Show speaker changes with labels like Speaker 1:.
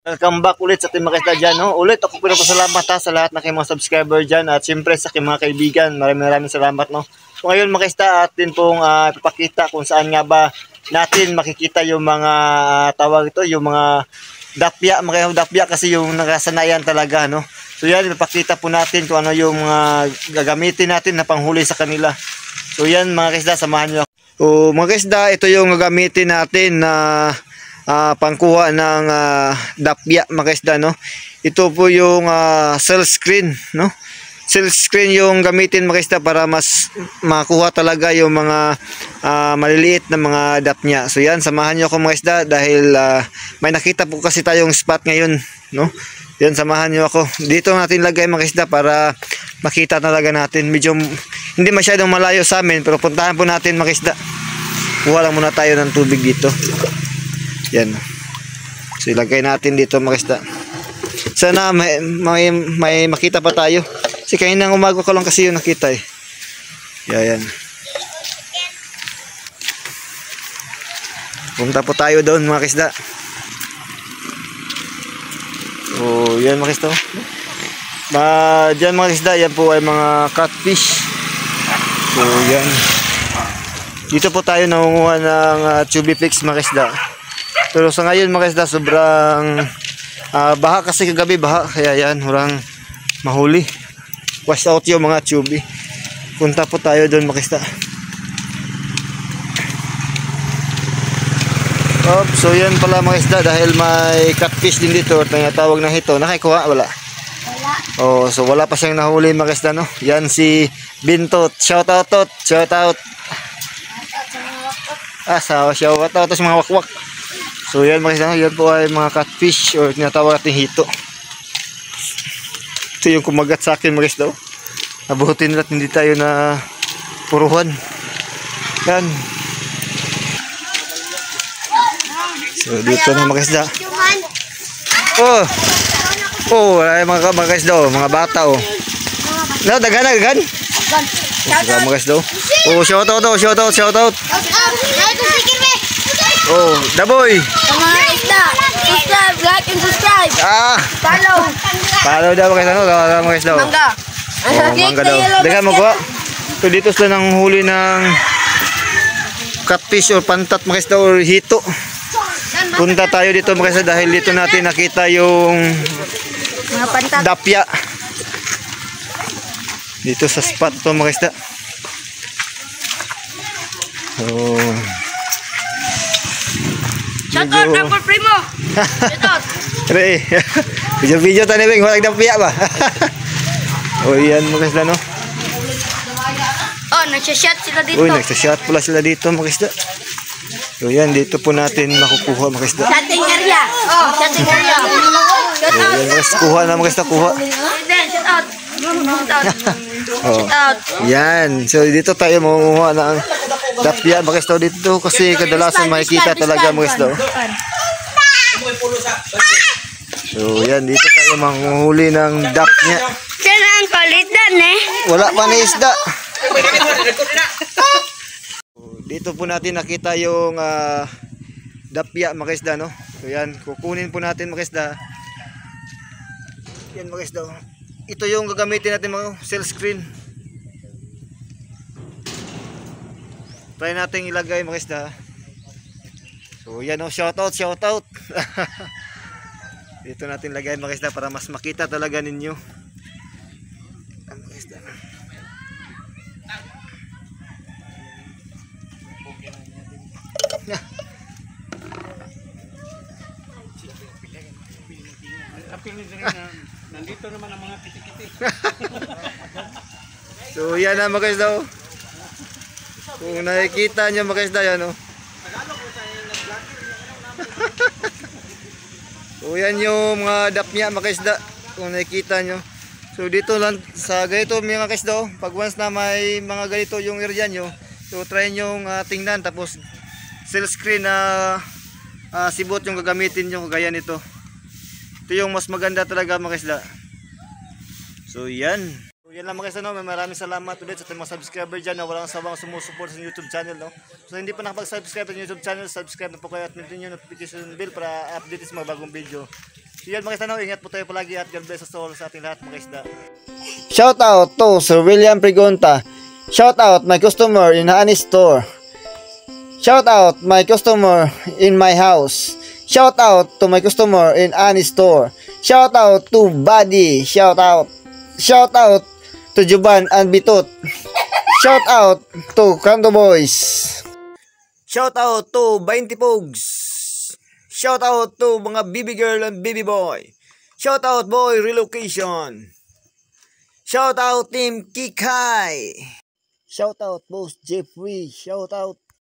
Speaker 1: Welcome back ulit sa ating mga kaisda dyan. No? Ulit ako pinapasalamat sa lahat ng mga subscriber dyan at siyempre sa aking mga kaibigan. Maraming salamat. No? So ngayon mga kaisda atin pong ipapakita kung saan nga ba natin makikita yung mga tawag ito, yung mga dapya kasi yung nakasanayan talaga. No? So yan, ipapakita po natin kung ano yung gagamitin natin na panghuli sa kanila. So yan mga kaisda, samahan nyo ako. So mga kaisda, ito yung gagamitin natin na pangkuha ng dapya mga kaisda, no. Ito po yung cell screen, no. Cell screen yung gamitin mga kaisda para mas makuha talaga yung mga maliliit na mga dapya. So yan, samahan niyo ako mga kaisda dahil may nakita po kasi tayong spot ngayon, no. Yan, samahan niyo ako. Dito natin lagay mga kaisda para makita talaga natin. Medyo hindi masyadong malayo sa amin pero puntahan po natin mga kaisda. Kuha lang muna tayo ng tubig dito. Yan. So ilagay natin dito mga kaisda. Sana may makita pa tayo. Kasi kaninang umaga ko lang kasi yung nakita eh. Yan. Punta po tayo doon mga kaisda. So yan mga kaisda. Diyan mga kaisda, yan po ay mga catfish. So yan. Dito po tayo nangunguha ng chubby flakes mga kaisda. Pero sa ngayon mga kaisda, sobrang baha kasi kagabi, baha. Kaya yan, walang mahuli. Wash out yung mga chubby. Punta po tayo doon mga kaisda. So yan pala mga kaisda, dahil may catfish din dito, tinatawag na hito. Nakikuha? Wala. Oh, so wala pa siyang nahuli mga kaisda, no? Yan si Bintot. Shout out. Shout out sa mga wakwak. So yan mga kaisda, yan po ay mga catfish or tinatawag natin hito. Ito yung kumagat sa akin mga kaisda. Abutin nila at hindi tayo na puruhan. Yan. So dito na mga kaisda. Ay mga kaisda, mga bata oh. No, dagan. Mga kaisda. Shout out. Daboy.
Speaker 2: Mga isda, subscribe, like and subscribe.
Speaker 1: Follow daw mga isda, mga isda. Mangga daw. Dagan mo ko. So dito sila nang huli ng catfish or pantat mga isda or hito. Punta tayo dito mga isda dahil dito natin nakita yung
Speaker 2: Mga pantat.
Speaker 1: Dapya. Dito sa spot to mga isda.
Speaker 2: Shout out Uncle Primo. Shout out.
Speaker 1: Video tani bing walang dapya ba? Yan mga isda, no.
Speaker 2: Nagsha-shot sila dito.
Speaker 1: Nagsha-shot pala sila dito mga isda. So yan, dito po natin makukuha mga isda.
Speaker 2: Shotting area. Shotting area. Shout out.
Speaker 1: Yan, kuha na mga isda, kuha.
Speaker 2: Shout out. Shout out.
Speaker 1: Yan, so dito tayo makukuha ng dapya mga isda dito kasi kadalasan makikita talaga mga isda. So yan, dito tayo manghuli ng dapya.
Speaker 2: Sana ang palitan eh.
Speaker 1: Wala pa na isda. Dito po natin nakita yung dapya mga isda, no. So yan, kukunin po natin mga isda. Yan mga isda. Ito yung gagamitin natin mga cell screen. Try natin ilagay mga isda. So yan o, shout out. Dito natin lagay mga isda para mas makita talaga ninyo. Mga isda.
Speaker 3: Nandito naman ang mga kiti-kiti.
Speaker 1: So yan na mga isda. Kung nakikita nyo mga isda yan, so yan yung mga dapya mga isda. Kung nakikita nyo. So dito lang sa ganito mga isda, pag once na may mga ganito yung area nyo, so try nyo tingnan, tapos cell screen na sibot yung gagamitin nyo kagaya nito. Ito yung mas maganda talaga mga isda. So yan. So yan lang mga isda, no? Maraming salamat ulit sa ating mga subscriber dyan na walang sawang sumusuport sa YouTube channel, no? So hindi pa nakapag-subscribe sa YouTube channel, subscribe na po kayo at pindutin yung notification bell para update sa mga bagong video. So yan mga isda, no? Ingat po tayo palagi at God bless us all sa ating lahat mga isda. Shout out to Sir William Pregunta. Shout out my customer in Honey Store. Shout out my customer in my house. Shout out to my customer in Honey Store. Shout out to Buddy. Shout out to Juban and Bitut. Shout out to Kanto Boys. Shout out to 20 Pogs. Shout out to mga baby girl and baby boy. Shout out boy relocation. Shout out Team Kikay. Shout out Boss Jeffrey. Shout out